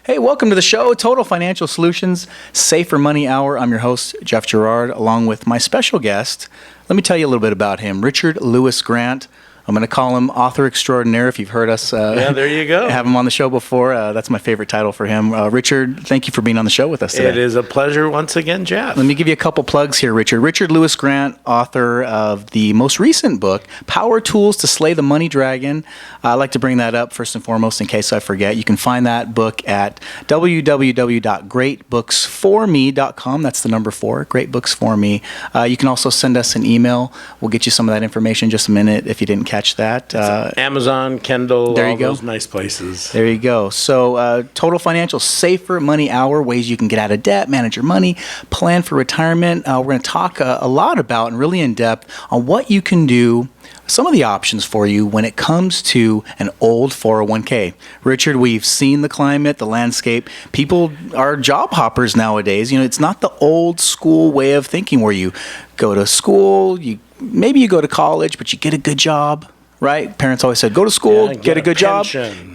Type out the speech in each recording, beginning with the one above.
Hey, welcome to the show, Total Financial Solutions, Safer Money Hour. I'm your host, Jeff Gerard, along with my special guest. Let me tell you a little bit about him, Richard Lewis Grant. I'm going to call him author extraordinaire if you've heard us there you go. have him on the show before. That's my favorite title for him. Richard, thank you for being on the show with us today. It is a pleasure once again, Jeff. Let me give you a couple plugs here, Richard. Richard Lewis Grant, author of the most recent book, Power Tools to Slay the Money Dragon. I like to bring that up first and foremost in case I forget. You can find that book at www.greatbooksforme.com. That's the number 4, Greatbooks4Me. You can also send us an email. We'll get you some of that information in just a minute if you didn't catch that. Amazon, Kindle, there you all go. Those nice places. There you go. So Total Financial Safer Money Hour, ways you can get out of debt, manage your money, plan for retirement. We're going to talk a lot about and really in depth on what you can do, some of the options for you when it comes to an old 401k. Richard, we've seen the climate, the landscape. People are job hoppers nowadays. You know, it's not the old school way of thinking where you go to school, maybe you go to college, but you get a good job. Right? Parents always said, go to school, get a good job,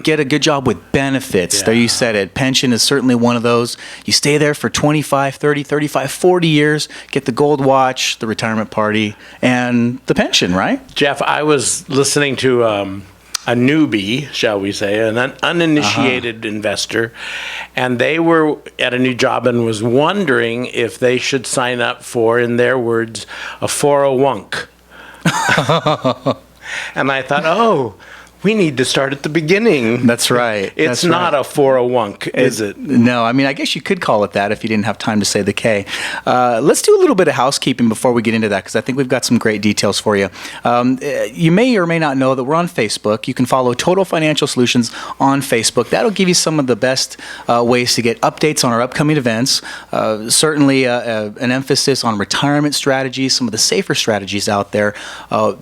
get a good job with benefits. Yeah. There you said it. Pension is certainly one of those. You stay there for 25, 30, 35, 40 years, get the gold watch, the retirement party, and the pension, right? Jeff, I was listening to a newbie, shall we say, an uninitiated investor, and they were at a new job and was wondering if they should sign up for, in their words, a 401k. And I thought, we need to start at the beginning. That's right. It's not a 401k, is it? No, I mean, I guess you could call it that if you didn't have time to say the K. Let's do a little bit of housekeeping before we get into that, because I think we've got some great details for you. You may or may not know that we're on Facebook. You can follow Total Financial Solutions on Facebook. That'll give you some of the best ways to get updates on our upcoming events. Certainly an emphasis on retirement strategies, some of the safer strategies out there.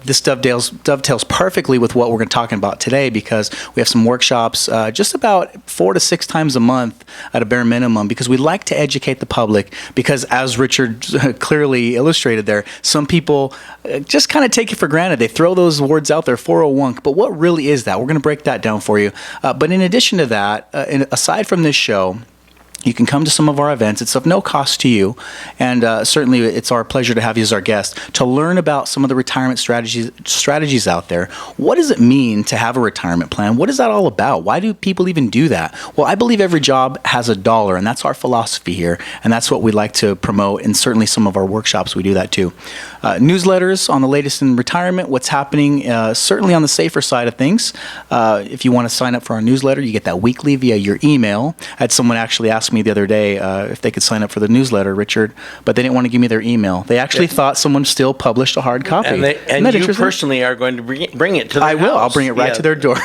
This dovetails perfectly with what we're going to talk about today, because we have some workshops just about 4 to 6 times a month at a bare minimum, because we like to educate the public, because as Richard clearly illustrated there, some people just kind of take it for granted. They throw those words out there, 401k, but what really is that? We're going to break that down for you. But in addition to that, aside from this show, you can come to some of our events. It's of no cost to you, and certainly it's our pleasure to have you as our guest to learn about some of the retirement strategies out there. What does it mean to have a retirement plan? What is that all about? Why do people even do that? Well, I believe every job has a dollar, and that's our philosophy here, and that's what we like to promote, and certainly some of our workshops we do that too. Newsletters on the latest in retirement, what's happening, certainly on the safer side of things. If you want to sign up for our newsletter, you get that weekly via your email. I had someone actually ask me the other day if they could sign up for the newsletter, Richard, but they didn't want to give me their email. They actually thought someone still published a hard copy. And you personally are going to bring it to their house. I will. I'll bring it right to their door.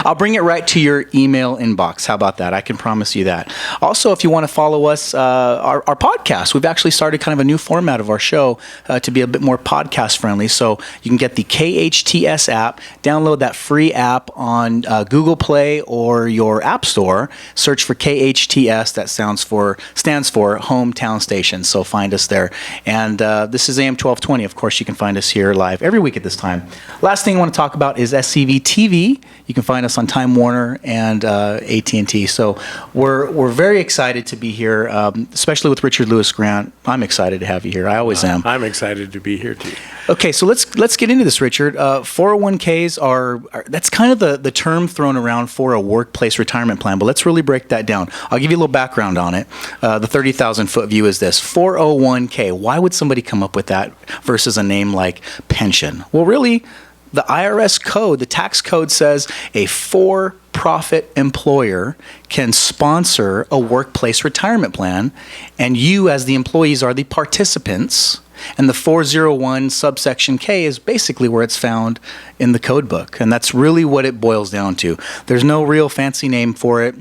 I'll bring it right to your email inbox. How about that? I can promise you that. Also, if you want to follow us, our podcast, we've actually started kind of a new format of our show to be a bit more podcast friendly. So you can get the KHTS app, download that free app on Google Play or your App Store, search for KHTS. That stands for Hometown Station. So find us there. And this is AM 1220. Of course, you can find us here live every week at this time. Last thing I want to talk about is SCV TV. You can find us on Time Warner and AT&T. So we're very excited to be here, especially with Richard Lewis Grant. I'm excited to have you here. I always am. I'm excited to be here too. Okay, so let's get into this, Richard. 401ks are that's kind of the term thrown around for a workplace retirement plan, but let's really break that down. I'll give you a little background on it. The 30,000-foot view is this: 401k. Why would somebody come up with that versus a name like pension? Well, really, the IRS code, the tax code says a for-profit employer can sponsor a workplace retirement plan, and you as the employees are the participants. And the 401 subsection K is basically where it's found in the code book. And that's really what it boils down to. There's no real fancy name for it.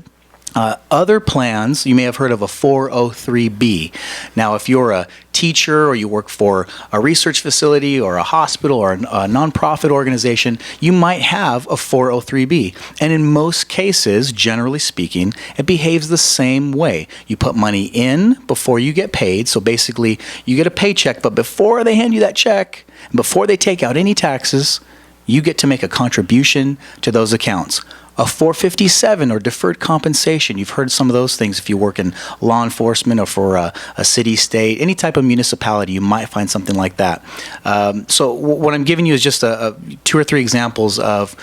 Other plans, you may have heard of a 403B. Now, if you're a teacher or you work for a research facility or a hospital or a nonprofit organization, you might have a 403B. And in most cases, generally speaking, it behaves the same way. You put money in before you get paid. So basically, you get a paycheck, but before they hand you that check, before they take out any taxes, you get to make a contribution to those accounts. a 457 or deferred compensation. You've heard some of those things if you work in law enforcement or for a city, state, any type of municipality, you might find something like that. So what I'm giving you is just two or three examples of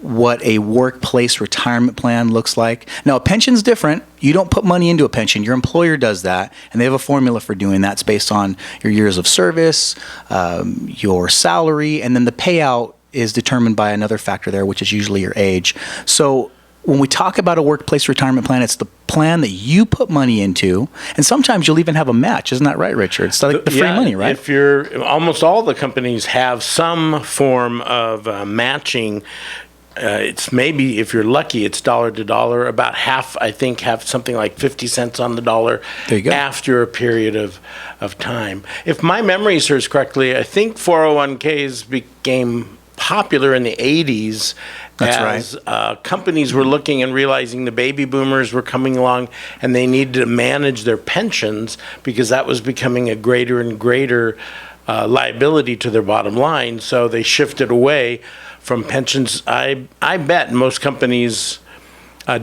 what a workplace retirement plan looks like. Now, a pension's different. You don't put money into a pension. Your employer does that, and they have a formula for doing that. It's based on your years of service, your salary, and then the payout is determined by another factor there, which is usually your age. So when we talk about a workplace retirement plan, it's the plan that you put money into, and sometimes you'll even have a match. Isn't that right, Richard? It's like the free money, right? If you're, almost all the companies have some form of matching. It's maybe, if you're lucky, it's dollar to dollar. About half, I think, have something like 50 cents on the dollar after a period of time. If my memory serves correctly, I think 401ks became popular in the 80s. That's right. Companies were looking and realizing the baby boomers were coming along and they needed to manage their pensions because that was becoming a greater and greater liability to their bottom line. So they shifted away from pensions. I bet most companies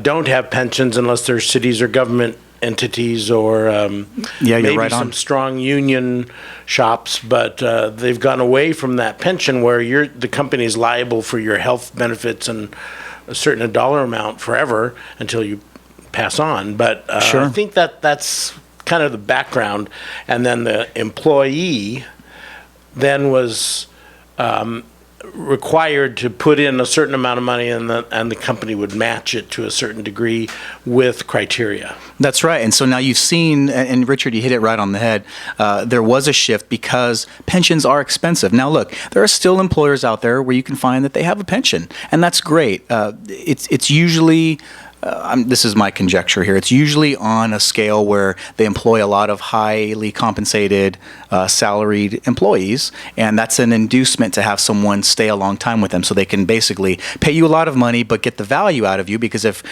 don't have pensions unless they're cities or government entities or maybe right some on. strong union shops, but they've gone away from that pension where the company is liable for your health benefits and a certain dollar amount forever until you pass on. But Sure. I think that's kind of the background. And then the employee then was required to put in a certain amount of money, and the company would match it to a certain degree with criteria. That's right. And so now you've seen, and Richard, you hit it right on the head, there was a shift because pensions are expensive. Now look, there are still employers out there where you can find that they have a pension, and that's great. It's usually... this is my conjecture here. It's usually on a scale where they employ a lot of highly compensated, salaried employees, and that's an inducement to have someone stay a long time with them so they can basically pay you a lot of money but get the value out of you, because if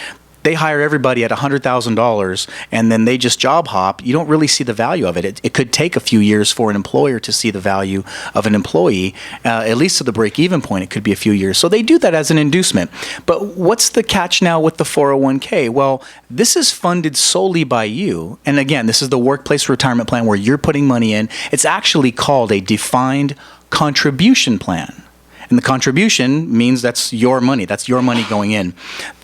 they hire everybody at $100,000 and then they just job hop, you don't really see the value of it. It could take a few years for an employer to see the value of an employee, at least to the break-even point. It could be a few years. So they do that as an inducement. But what's the catch now with the 401k? Well, this is funded solely by you. And again, this is the workplace retirement plan where you're putting money in. It's actually called a defined contribution plan. And the contribution means that's your money. That's your money going in.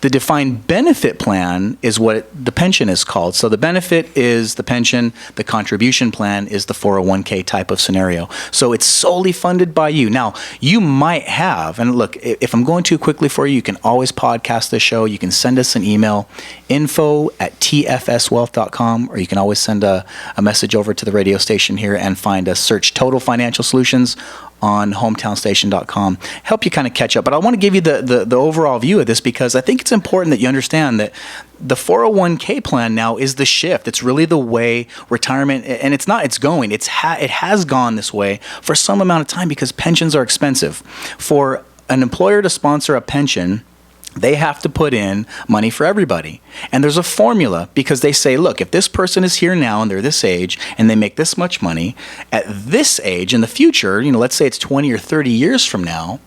The defined benefit plan is what the pension is called. So the benefit is the pension. The contribution plan is the 401k type of scenario. So it's solely funded by you. Now, you might have, and look, if I'm going too quickly for you, you can always podcast this show. You can send us an email, info@tfswealth.com, or you can always send a message over to the radio station here and find us. Search Total Financial Solutions on hometownstation.com. Help you kind of catch up. But I want to give you the overall view of this because I think it's important that you understand that the 401k plan now is the shift. It's really the way retirement, and it's going. It has gone this way for some amount of time because pensions are expensive. For an employer to sponsor a pension, they have to put in money for everybody. And there's a formula because they say, look, if this person is here now and they're this age and they make this much money, at this age in the future, let's say it's 20 or 30 years from now,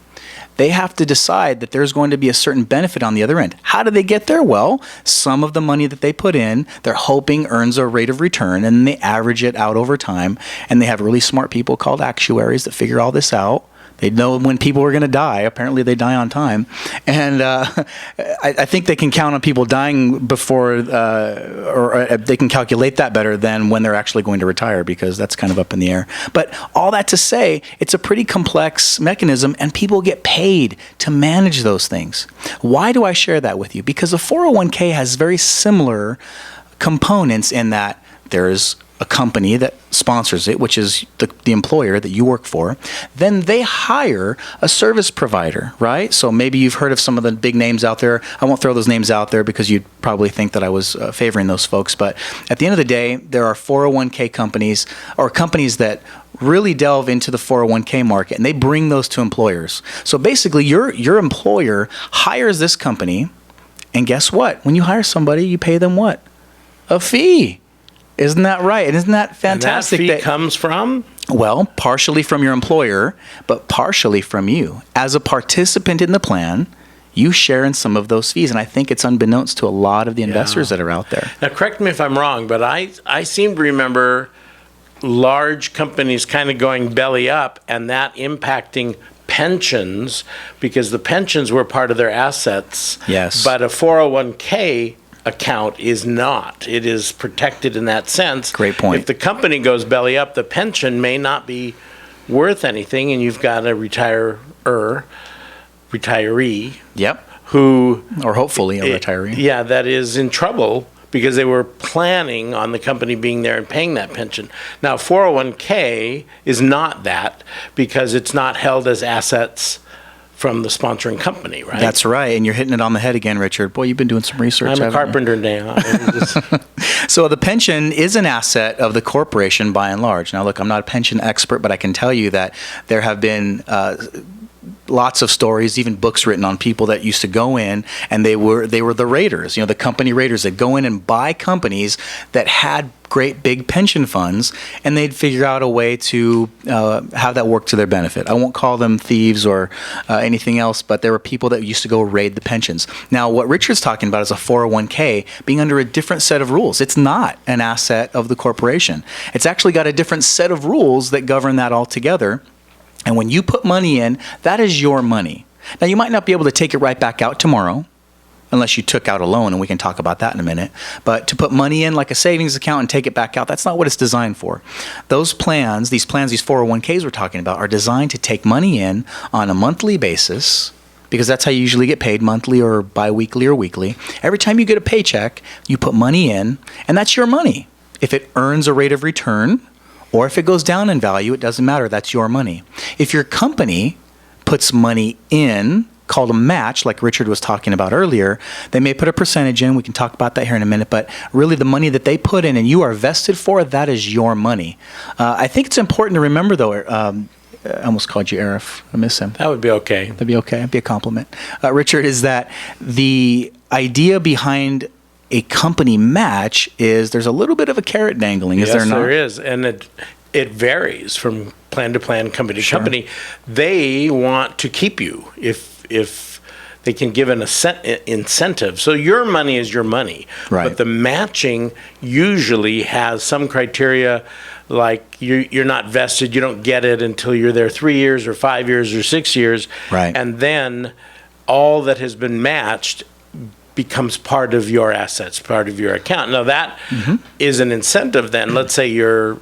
they have to decide that there's going to be a certain benefit on the other end. How do they get there? Well, some of the money that they put in, they're hoping earns a rate of return, and they average it out over time. And they have really smart people called actuaries that figure all this out. They know when people are going to die. Apparently, they die on time. And I think they can count on people dying before, or they can calculate that better than when they're actually going to retire, because that's kind of up in the air. But all that to say, it's a pretty complex mechanism, and people get paid to manage those things. Why do I share that with you? Because a 401k has very similar components in that there's a company that sponsors it, which is the employer that you work for. Then they hire a service provider, right? So maybe you've heard of some of the big names out there. I won't throw those names out there because you'd probably think that I was favoring those folks. But at the end of the day, there are 401k companies or companies that really delve into the 401k market, and they bring those to employers. So basically, your employer hires this company, and guess what? When you hire somebody, you pay them what? A fee. Isn't that right? And isn't that fantastic? And that fee comes from? Well, partially from your employer, but partially from you. As a participant in the plan, you share in some of those fees. And I think it's unbeknownst to a lot of the investors that are out there. Now, correct me if I'm wrong, but I seem to remember large companies kind of going belly up and that impacting pensions because the pensions were part of their assets. Yes. But a 401k account is not. It is protected in that sense. Great point. If the company goes belly up, the pension may not be worth anything, and you've got a retiree. Yep. Who, or hopefully a retiree. Yeah, that is in trouble because they were planning on the company being there and paying that pension. Now, 401k is not that because it's not held as assets from the sponsoring company, right? That's right, and you're hitting it on the head again, Richard. Boy, you've been doing some research. I'm a carpenter now. So the pension is an asset of the corporation by and large. Now, look, I'm not a pension expert, but I can tell you that there have been lots of stories, even books written on people that used to go in and they were the raiders, the company raiders that go in and buy companies that had great big pension funds, and they'd figure out a way to have that work to their benefit. I won't call them thieves or anything else, but there were people that used to go raid the pensions. Now, what Richard's talking about is a 401k being under a different set of rules. It's not an asset of the corporation. It's actually got a different set of rules that govern that altogether. And when you put money in, that is your money. Now, you might not be able to take it right back out tomorrow, unless you took out a loan, and we can talk about that in a minute. But to put money in like a savings account and take it back out, that's not what it's designed for. Those plans, these 401ks we're talking about, are designed to take money in on a monthly basis, because that's how you usually get paid, monthly or biweekly or weekly. Every time you get a paycheck, you put money in, and that's your money. If it earns a rate of return, or if it goes down in value, it doesn't matter. That's your money. If your company puts money in, called a match, like Richard was talking about earlier, they may put a percentage in. We can talk about that here in a minute. But really, the money that they put in and you are vested for, that is your money. I think it's important to remember, though, I almost called you Arif. I miss him. That would be okay. That'd be okay. It'd be a compliment. Richard, is that the idea behind a company match is there's a little bit of a carrot dangling, is there not? Yes, there is. And it varies from plan to plan, company to company. They want to keep you if they can give an incentive. So your money is your money. Right. But the matching usually has some criteria, like you're not vested, you don't get it until you're there 3 years or 5 years or 6 years. Right. And then all that has been matched becomes part of your assets, part of your account. Now that is an incentive then. Let's say you're,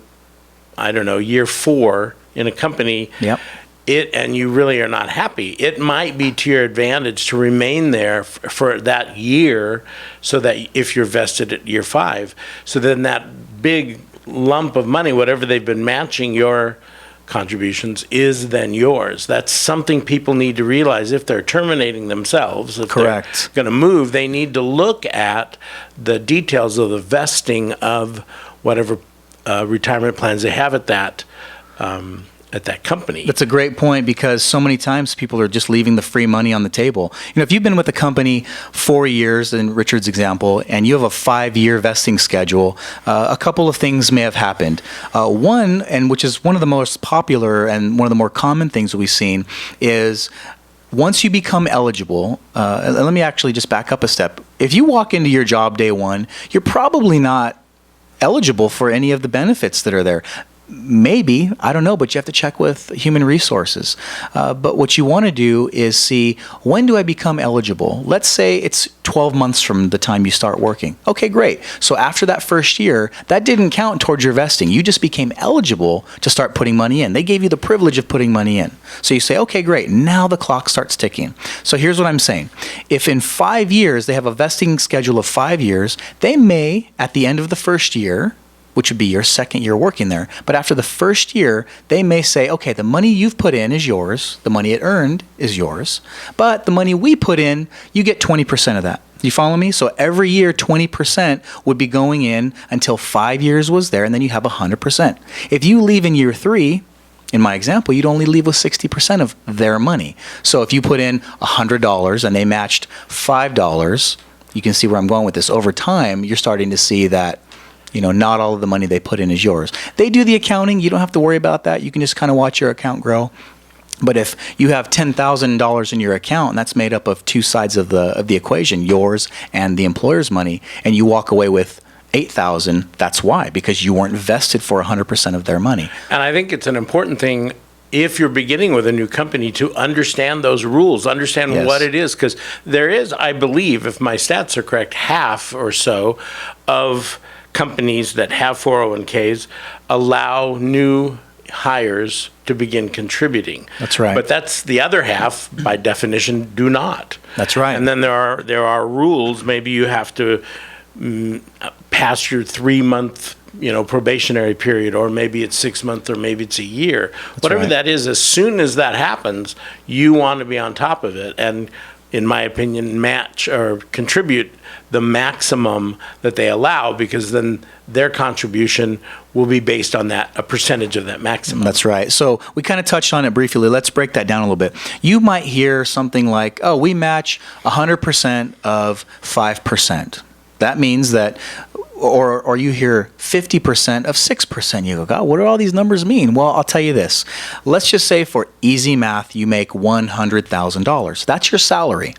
year 4 in a company. Yep. And you really are not happy. It might be to your advantage to remain there for that year, so that if you're vested at year 5, so then that big lump of money, whatever they've been matching your contributions, is then yours. That's something people need to realize if they're terminating themselves. If Correct. they're going to move, they need to look at the details of the vesting of whatever retirement plans they have at that company. That's a great point, because so many times people are just leaving the free money on the table. If you've been with a company 4 years, in Richard's example, and you have a 5-year vesting schedule, a couple of things may have happened. One, and which is one of the most popular and one of the more common things that we've seen, is once you become eligible, let me actually just back up a step. If you walk into your job day one, you're probably not eligible for any of the benefits that are there. Maybe, I don't know, but you have to check with human resources. But what you want to do is see, when do I become eligible? Let's say it's 12 months from the time you start working. Okay, great. So after that first year, that didn't count towards your vesting. You just became eligible to start putting money in. They gave you the privilege of putting money in. So you say, okay, great. Now the clock starts ticking. So here's what I'm saying. If in 5 years, they have a vesting schedule of 5 years, they may, at the end of the first year, which would be your second year working there. But after the first year, they may say, okay, the money you've put in is yours. The money it earned is yours. But the money we put in, you get 20% of that. You follow me? So every year, 20% would be going in until 5 years was there, and then you have 100%. If you leave in year 3, in my example, you'd only leave with 60% of their money. So if you put in $100 and they matched $5, you can see where I'm going with this. Over time, you're starting to see that not all of the money they put in is yours. They do the accounting. You don't have to worry about that. You can just kind of watch your account grow. But if you have $10,000 in your account, and that's made up of two sides of the equation, yours and the employer's money, and you walk away with 8,000, that's why, because you weren't vested for 100% of their money. And I think it's an important thing, if you're beginning with a new company, to understand those rules, understand Yes. what it is, because there is, I believe, if my stats are correct, half or so of companies that have 401ks allow new hires to begin contributing. That's right. But that's the other half, by definition, do not. That's right. And then there are rules. Maybe you have to pass your 3-month probationary period, or maybe it's 6 months, or maybe it's a year. Whatever right. that is, as soon as that happens, you want to be on top of it. And in my opinion, match or contribute the maximum that they allow, because then their contribution will be based on that, a percentage of that maximum. That's right. So we kind of touched on it briefly. Let's break that down a little bit. You might hear something like, oh, we match 100% of 5%. That means that, or you hear 50% of 6%. You go, God, what do all these numbers mean? Well, I'll tell you this. Let's just say for easy math, you make $100,000. That's your salary.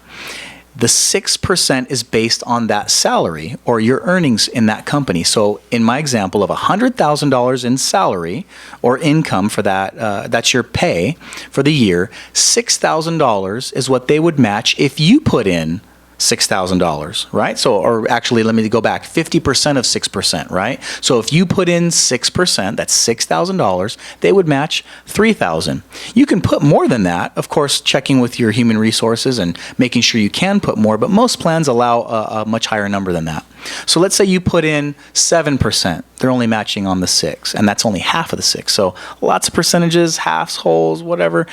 The 6% is based on that salary or your earnings in that company. So in my example of $100,000 in salary or income for that, that's your pay for the year, $6,000 is what they would match if you put in $6,000, right? So, or actually, let me go back, 50% of 6%, right? So if you put in 6%, that's $6,000, they would match $3,000. You can put more than that, of course, checking with your human resources and making sure you can put more, but most plans allow a much higher number than that. So let's say you put in 7%, they're only matching on the 6, and that's only half of the 6. So lots of percentages, halves, wholes, whatever.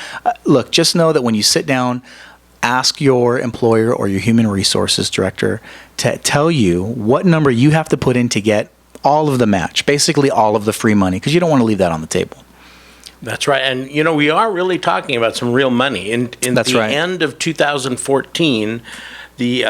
Look, just know that when you sit down, ask your employer or your human resources director to tell you what number you have to put in to get all of the match, basically all of the free money, because you don't want to leave that on the table. That's right. And, we are really talking about some real money. In That's the right. end of 2014, the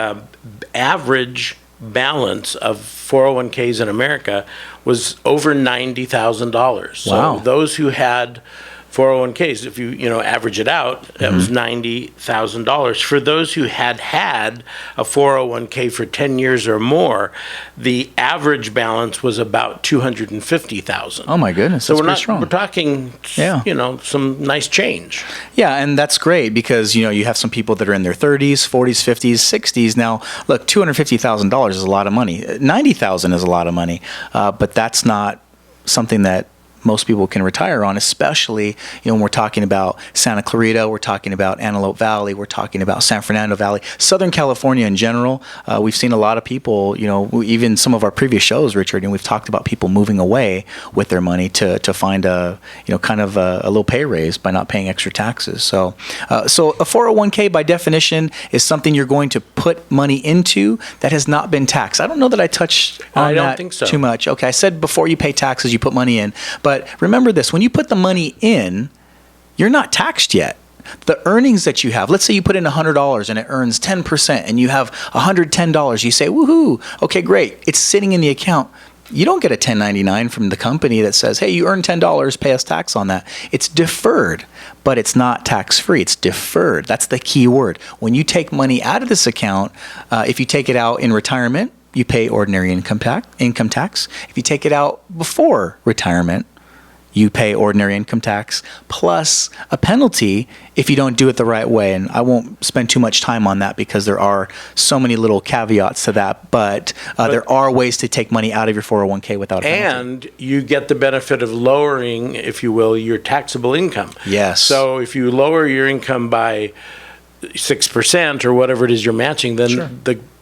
average balance of 401ks in America was over $90,000. Wow. So those who had 401ks, if you average it out, that was $90,000. For those who had a 401k for 10 years or more, the average balance was about $250,000. Oh my goodness, So that's we're pretty strong. we're talking, Yeah. some nice change. Yeah, and that's great because, you have some people that are in their 30s, 40s, 50s, 60s. Now, look, $250,000 is a lot of money. $90,000 is a lot of money, but that's not something that most people can retire on, especially when we're talking about Santa Clarita, we're talking about Antelope Valley, we're talking about San Fernando Valley, Southern California in general. We've seen a lot of people, even some of our previous shows, Richard, and we've talked about people moving away with their money to find a little pay raise by not paying extra taxes. So a 401k by definition is something you're going to put money into that has not been taxed. I don't know that I touched on I don't that think so. too much. Okay, I said before you pay taxes, you put money in. But remember this, when you put the money in, you're not taxed yet. The earnings that you have, let's say you put in $100 and it earns 10% and you have $110. You say, woohoo, okay, great. It's sitting in the account. You don't get a 1099 from the company that says, hey, you earned $10, pay us tax on that. It's deferred, but it's not tax-free. It's deferred. That's the key word. When you take money out of this account, if you take it out in retirement, you pay ordinary income tax. If you take it out before retirement, you pay ordinary income tax plus a penalty if you don't do it the right way. And I won't spend too much time on that because there are so many little caveats to that. But there are ways to take money out of your 401k without a penalty. And you get the benefit of lowering, if you will, your taxable income. Yes. So if you lower your income by 6% or whatever it is you're matching, then Sure.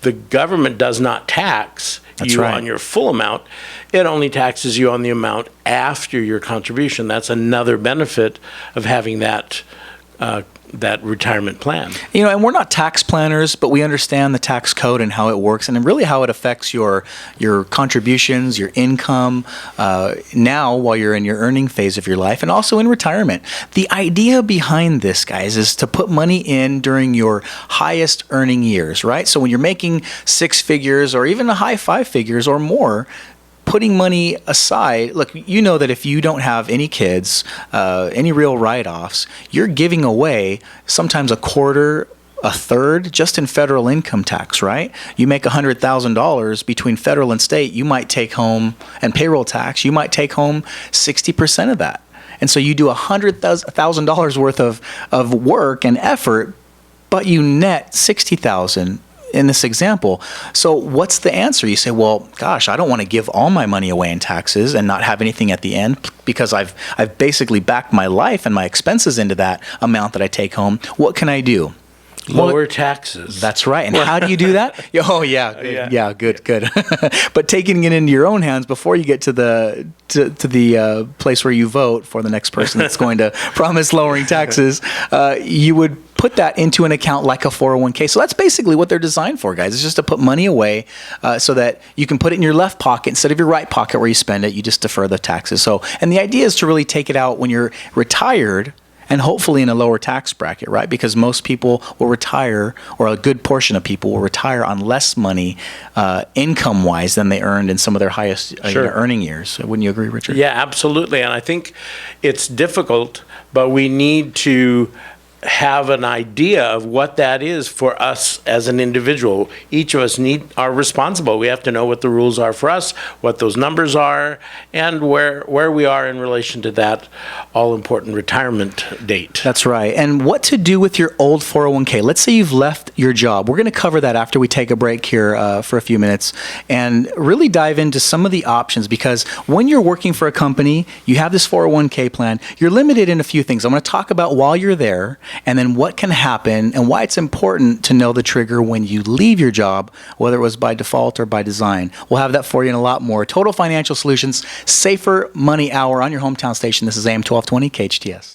the government does not tax That's you right. on your full amount. It only taxes you on the amount after your contribution. That's another benefit of having that retirement plan. And we're not tax planners, but we understand the tax code and how it works and really how it affects your contributions, your income now while you're in your earning phase of your life and also in retirement. The idea behind this, guys, is to put money in during your highest earning years, right? So when you're making 6 figures or even a high 5 figures or more, putting money aside, look, you know that if you don't have any kids, any real write-offs, you're giving away sometimes a quarter, a third just in federal income tax, right? You make $100,000 between federal and state, you might take home, and payroll tax, you might take home 60% of that. And so you do $100,000 worth of work and effort, but you net $60,000 in this example. So what's the answer? You say, well, gosh, I don't want to give all my money away in taxes and not have anything at the end because I've basically backed my life and my expenses into that amount that I take home. What can I do? Lower taxes. That's right. And how do you do that? Oh, yeah. Good. But taking it into your own hands before you get to the place where you vote for the next person that's going to promise lowering taxes, you would put that into an account like a 401k. So that's basically what they're designed for, guys. It's just to put money away so that you can put it in your left pocket instead of your right pocket where you spend it. You just defer the taxes. So, and the idea is to really take it out when you're retired, and hopefully in a lower tax bracket, right? Because most people will retire, or a good portion of people will retire on less money income-wise than they earned in some of their highest earning years. Wouldn't you agree, Richard? Yeah, absolutely. And I think it's difficult, but we need to have an idea of what that is for us as an individual. Each of us are responsible. We have to know what the rules are for us, what those numbers are, and where we are in relation to that all-important retirement date. That's right. And what to do with your old 401k. Let's say you've left your job. We're going to cover that after we take a break here for a few minutes and really dive into some of the options, because when you're working for a company, you have this 401k plan, you're limited in a few things. I'm going to talk about while you're there, and then what can happen and why it's important to know the trigger when you leave your job, whether it was by default or by design. We'll have that for you and a lot more. Total Financial Solutions, Safer Money Hour on your hometown station. This is AM 1220 KHTS.